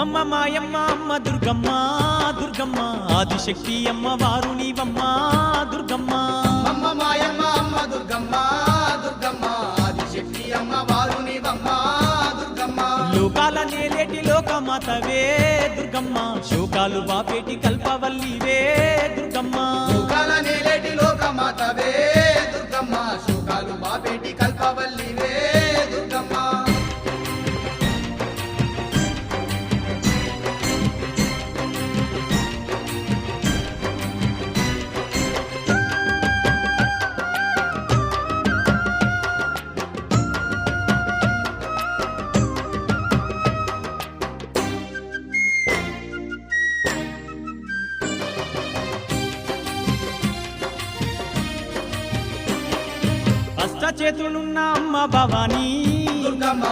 అమ్మమ్మ మాయమ్మ అమ్మ దుర్గమ్మ దుర్గమ్మ ఆదిశక్తి అమ్మ వారు నీవమ్మ దుర్గమ్మ అమ్మ మాయమ్మ అమ్మ దుర్గమ్మ దుర్గమ్మ ఆదిశక్తి అమ్మ వారు నీవమ్మ దుర్గమ్మ లోకాల నేలేటి లోకమాతవే దుర్గమ్మ శోకాలు బాపేటి కల్పవల్లివే దుర్గమ్మ లోకాల నేలేటి లోకమాతవే దుర్గమ్మ శోకాలు బాపేటి కల్పవల్లివే దుర్గమ్మ అష్ట చేతులున్న అమ్మ భవానీ దుర్గమ్మ